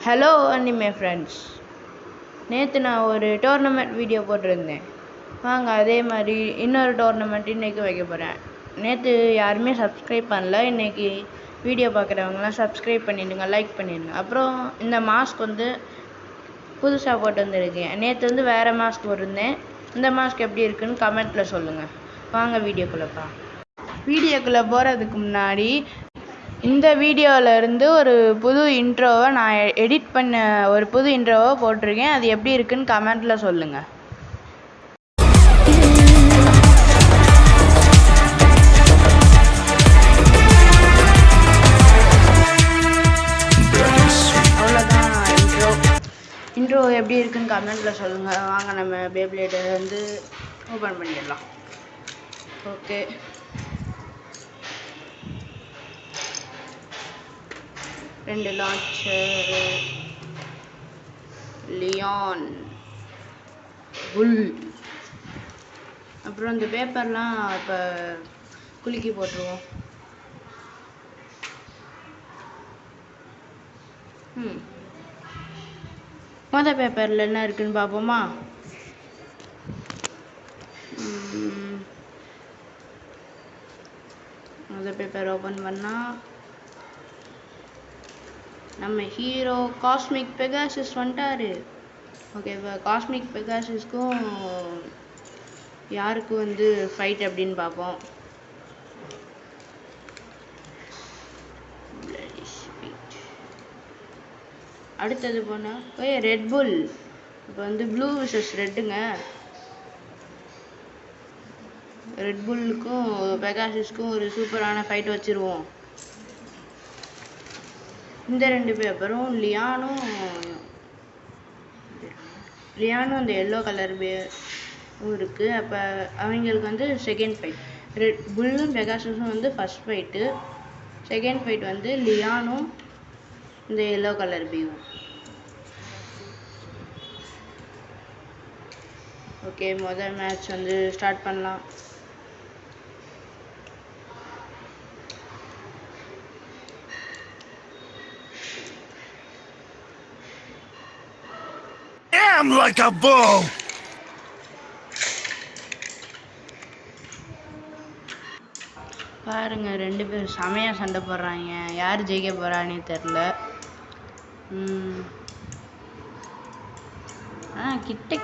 Hello anime friends, நேற்று நான் ஒரு டோர்னமெண்ட் வீடியோ போட்டிருந்தேன். வாங்க அதே மாதிரி இன்னொரு டோர்னமெண்ட் இன்றைக்கி வைக்க போகிறேன். நேற்று யாருமே சப்ஸ்கிரைப் பண்ணல. இன்றைக்கி வீடியோ பார்க்குறவங்களாம் சப்ஸ்கிரைப் பண்ணிவிடுங்க, லைக் பண்ணிடுங்க. அப்புறம் இந்த மாஸ்க் வந்து புதுசாக போட்டு வந்துருக்கேன். நேற்று வந்து வேறு மாஸ்க் போட்டிருந்தேன். இந்த மாஸ்க் எப்படி இருக்குன்னு கமெண்ட்டில் சொல்லுங்கள். வாங்க வீடியோக்குள்ளே வீடியோக்குள்ளே போகிறதுக்கு முன்னாடி இந்த வீடியோவிலேருந்து ஒரு புது இன்ட்ரோவை நான் எடிட் பண்ண ஒரு புது இன்ட்ரோவை போட்டிருக்கேன். அது எப்படி இருக்குன்னு கமெண்ட்டில் சொல்லுங்கள். அவ்வளோதான் இன்ட்ரோ எப்படி இருக்குன்னு கமெண்ட்டில் சொல்லுங்கள். வாங்க நம்ம பேப்ளேடை வந்து ஓப்பன் பண்ணிடலாம். ஓகே, ரெண்டு லான்ச்சர், லியான், புல், அப்புறம் இந்த பேப்பர்லாம் இப்போ குலுக்கி போட்டுருவோம். மொதல் பேப்பரில் என்ன இருக்குன்னு பார்ப்போமா? மொதல் பேப்பர் ஓப்பன் பண்ணால் நம்ம ஹீரோ காஸ்மிக் பெகாசஸ் வந்துட்டாரு. ஓகே, இப்போ காஸ்மிக் பெகாசஸ்க்கும் யாருக்கு வந்து ஃபைட் அப்படின்னு பார்ப்போம். அடுத்தது போனால் ரெட் புல். இப்போ வந்து ப்ளூ விசஸ் ரெட்டுங்க. ரெட் புல்லுக்கும் பெகாசஸ்க்கும் ஒரு சூப்பரான ஃபைட் வச்சுருவோம். இந்த ரெண்டு பேப்பரும் லியானும் அந்த எல்லோ கலர் இருக்குது. அப்போ அவங்களுக்கு வந்து செகண்ட் ஃபைட். ரெட் புல்லும் பெகாசஸும் வந்து ஃபஸ்ட் ஃபைட்டு. செகண்ட் ஃபைட் வந்து லியானும் இந்த எல்லோ கலர் பியும். ஓகே, முதல் மேட்ச் வந்து ஸ்டார்ட் பண்ணலாம். Like a bull. பாருங்க, ரெண்டு பேரும் செமையா சண்டை போடுறாங்க. யார் ஜெயிக்க போறானே தெரில.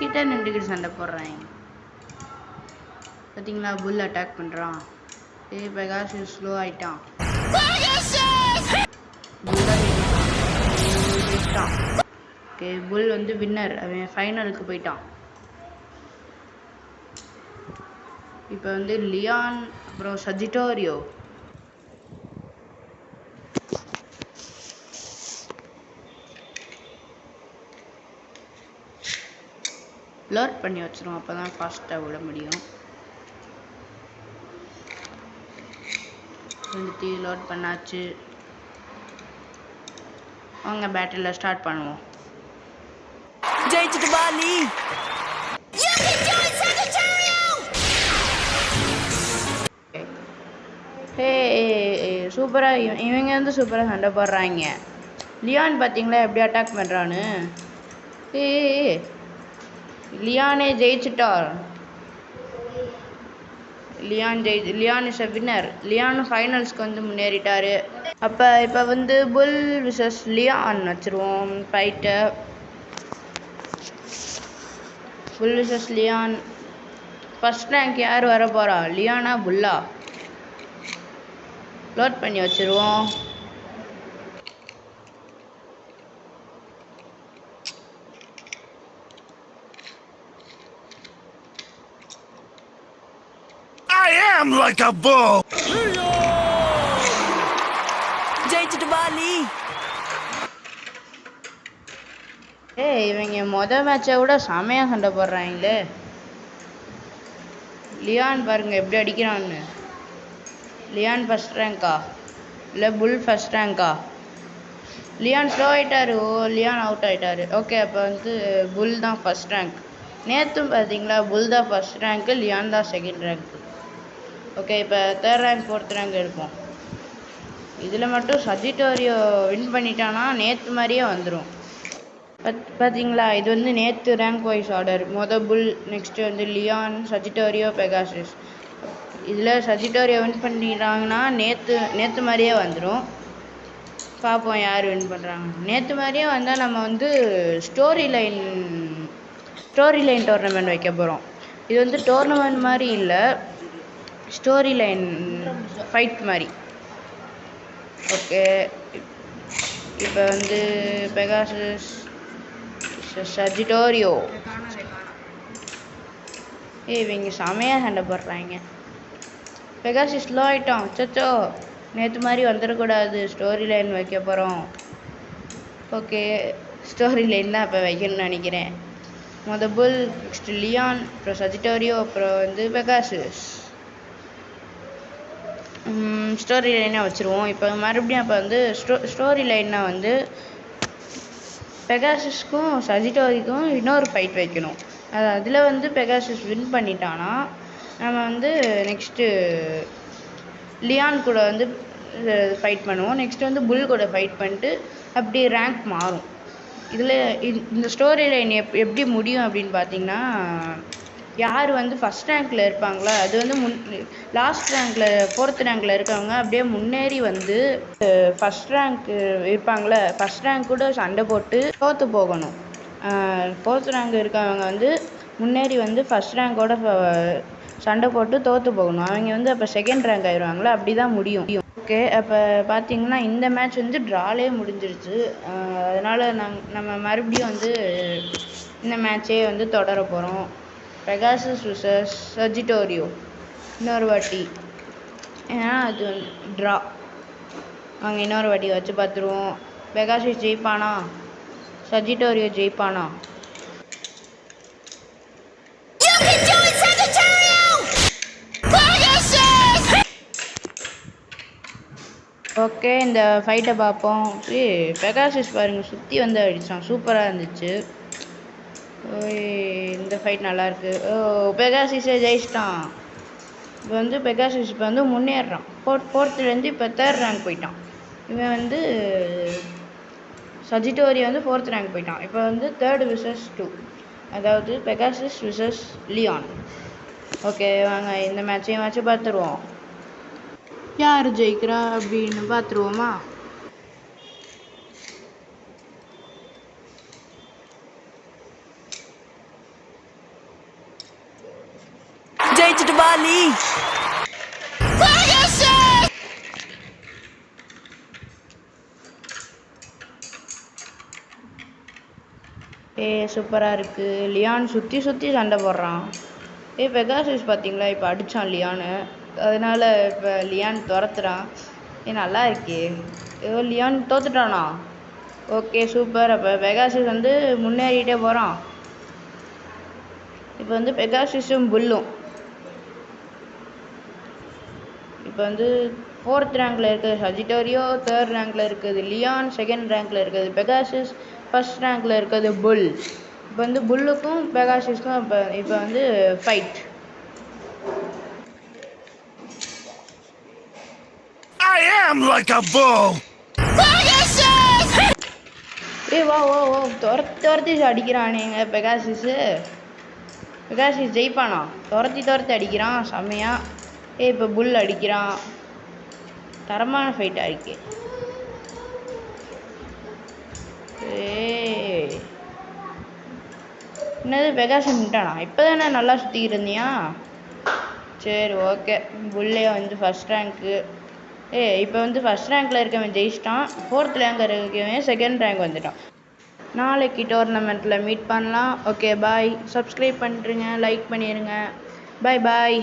கிட்ட நின்றுக்கிட்டு சண்டை போடுறாங்க. பார்த்தீங்களா, புல் அட்டாக் பண்ணுறான். பெகாசஸ் ஸ்லோ ஆயிட்டான். ஓகே, புல் வந்து வின்னர். அவன் ஃபைனலுக்கு போயிட்டான். இப்போ வந்து லியான் அப்புறம் சஜிட்டோரியோ. லோட் பண்ணி வச்சிருவோம், அப்போ தான் ஃபாஸ்ட்டாக விட முடியும். வந்துட்டு லோட் பண்ணாச்சு. வாங்க பேட்டில் ஸ்டார்ட் பண்ணுவோம். ஜெயிச்சிட்டு பாலி. சூப்பராக இவங்க வந்து சூப்பராக சண்டை போடுறாங்க. லியான் பார்த்தீங்களா எப்படி அட்டாக் பண்ணுறான்னு. லியானே ஜெயிச்சிட்டார். Leone is a winner. லியானும் ஃபைனல்ஸ்க்கு வந்து முன்னேறிட்டார். இப்போ வந்து புல் விசஸ் லியான் வச்சுருவோம் ஃபைட்டை. Bull versus Leone. First rank யார் வர போகிறா, லியானா புல்லா? லோட் பண்ணி வச்சுருவோம். I am like a bull. ஜெயிச்சிட்டு பாலி. இவங்க மொதல் மேட்சை விட செமையாக சண்டை போடுறாங்களே. லியான் பாருங்க எப்படி அடிக்கிறான்னு. லியான் ஃபஸ்ட் ரேங்க்கா இல்லை புல் ஃபஸ்ட் ரேங்க்கா? லியான் ஸ்லோ ஆகிட்டாரு. லியான் அவுட் ஆகிட்டாரு. ஓகே, அப்போ வந்து புல் தான் ஃபஸ்ட் ரேங்க். நேற்றும் பார்த்தீங்களா, புல் தான் ஃபஸ்ட் ரேங்க்கு, லியான் தான் செகண்ட் ரேங்க்கு. ஓகே, இப்போ தேர்ட் ரேங்க் ஃபோர்த் ரேங்க் எடுப்போம். இதில் மட்டும் சஜிட்டோரியோ வின் பண்ணிட்டானா நேற்று மாதிரியே வந்துடும். பார்த்தீங்களா, இது வந்து நேற்று ரேங்க் வைஸ் ஆர்டர். புல், நெக்ஸ்ட்டு வந்து லியான், சஜிட்டோரியோ, பெகாசஸ். இதில் சஜிட்டோரியோ வின் பண்ணிடுறாங்கன்னா நேற்று மாதிரியே வந்துடும். பார்ப்போம் யார் வின் பண்ணுறாங்க. நேற்று மாதிரியே வந்தால் நம்ம வந்து ஸ்டோரி லைன் டோர்னமெண்ட் வைக்க போகிறோம். இது வந்து டோர்னமெண்ட் மாதிரி இல்லை, ஸ்டோரி லைன் ஃபைட் மாதிரி. ஓகே, இப்போ வந்து பெகாசஸ் சஜிட்டோரியோ. இவங்க செமையாக சண்டை போடுறாங்க. பெகாசஸ் ஸ்லோ ஆகிட்டோம். சச்சோ, நேற்று மாதிரி வந்துடக்கூடாது. ஸ்டோரி லைன் வைக்க போகிறோம். ஓகே, ஸ்டோரி லைன் தான் இப்போ வைக்கணும்னு நினைக்கிறேன். புல், நெக்ஸ்ட் லியான், அப்புறம் சஜிட்டோரியோ, அப்புறம் வந்து பெகாசஸ். ஸ்டோரி லைனாக வச்சுருவோம். இப்போ மறுபடியும் அப்போ வந்து ஸ்டோரி லைனாக வந்து பெகாசஸ்க்கும் சஜிட்டோரிக்கும் இன்னொரு ஃபைட் வைக்கணும். அதில் வந்து பெகாசஸ் வின் பண்ணிட்டானா நம்ம வந்து நெக்ஸ்ட்டு லியான் கூட வந்து ஃபைட் பண்ணுவோம். நெக்ஸ்ட் வந்து புல் கூட ஃபைட் பண்ணிட்டு அப்படி ரேங்க் மாறும். இதில் இந்த ஸ்டோரி லைன் எப்படி முடியும் அப்படின்னு பார்த்தீங்கன்னா, யார் வந்து ஃபஸ்ட் ரேங்க்கில் இருப்பாங்களோ அது வந்து லாஸ்ட் ரேங்க்கில் 4th ரேங்க்கில் இருக்கவங்க அப்படியே முன்னேறி வந்து ஃபஸ்ட் ரேங்க் இருப்பாங்களே, ஃபஸ்ட் ரேங்க் கூட சண்டை போட்டு தோற்று போகணும். 4th ரேங்க் இருக்கவங்க வந்து முன்னேறி வந்து ஃபஸ்ட் ரேங்கோட சண்டை போட்டு தோற்று போகணும். அவங்க வந்து அப்போ செகண்ட் ரேங்க் ஆயிடுவாங்களே, அப்படி தான் முடியும். ஓகே, அப்போ பார்த்தீங்கன்னா இந்த மேட்ச் வந்து ட்ராலே முடிஞ்சிருச்சு. அதனால் நம்ம மறுபடியும் வந்து இந்த மேட்சே வந்து தொடர போகிறோம். பெகாசஸ் vs சஜிட்டோரியோ இன்னொரு வாட்டி. ஏன்னா அது வந்து ட்ரா. அவங்க இன்னொரு வாட்டி வச்சு பார்த்துருவோம். பெகாசஸ் ஜெயிப்பானா, சஜிட்டோரியோ ஜெயிப்பானா? ஓகே, இந்த ஃபைட்டை பார்ப்போம். பெகாசஸ் பாருங்கள், சுற்றி வந்து அடித்தான். சூப்பராக இருந்துச்சு. இந்த ஃபைட் நல்லாயிருக்கு. பெகாசஸே ஜெயிச்சிட்டான். இப்போ வந்து பெகாசஸ் இப்போ வந்து முன்னேறான். 4th இப்போ 3rd ரேங்க் போயிட்டான். இவன் வந்து சஜிட்டோரியோ வந்து 4th ரேங்க் போயிட்டான். இப்போ வந்து 3rd vs 2, அதாவது பெகாசஸ் vs லியான். ஓகே, வாங்க இந்த மேட்சையும் வச்சு பார்த்துருவோம். யார் ஜெயிக்கிறா அப்படின்னு பார்த்துருவோமா? ஜெயிச்சிட்டு பாலி. சூப்பராக இருக்குது. லியான் சுற்றி சண்டை போடுறான். பெகாசஸ் பார்த்தீங்களா, இப்போ அடித்தான் லியானு. அதனால் இப்போ லியான் துரத்துறான். நல்லா இருக்கே. லியான் தோத்துட்டானா? Okay, super. அப்போ பெகாசஸ் வந்து முன்னேறிட்டே போகிறான். இப்போ வந்து பெகாசஸும் புல்லும் இப்போ வந்து 4th ரேங்க்கில் இருக்குது சஜிட்டோரியோ, 3rd ரேங்க்கில் இருக்குது லியான், 2nd ரேங்க்கில் இருக்குது பெகாசஸ், 1st ரேங்க்கில் இருக்குது புல். இப்போ வந்து புல்லுக்கும் பெகாசஸ்க்கும் இப்போ வந்து fight. I am like a bull. வா துரத்தி அடிக்கிறானேங்க பெகாசஸ். பெகாசஸ் ஜெயிப்பானா? துரத்தி அடிக்கிறான் செம்மையா. இப்போ புல் அடிக்கிறான். தரமான ஃபைட்டாக இருக்கு. என்னது பெகாசஸ் விட்டானா? இப்போ தானே நல்லா சுற்றிக்கிட்டு இருந்தியா? சரி, ஓகே. புல்லே வந்து ஃபஸ்ட் ரேங்க்கு. இப்போ வந்து ஃபஸ்ட் ரேங்க்கில் இருக்கவன் ஜெயிச்சிட்டான். 4th ரேங்க் இருக்கவன் 2nd ரேங்க் வந்துட்டான். நாளைக்கு டோர்னமெண்ட்டில் மீட் பண்ணலாம். ஓகே, பாய். சப்ஸ்கிரைப் பண்ணிட்டுருங்க, லைக் பண்ணிடுங்க. பாய்.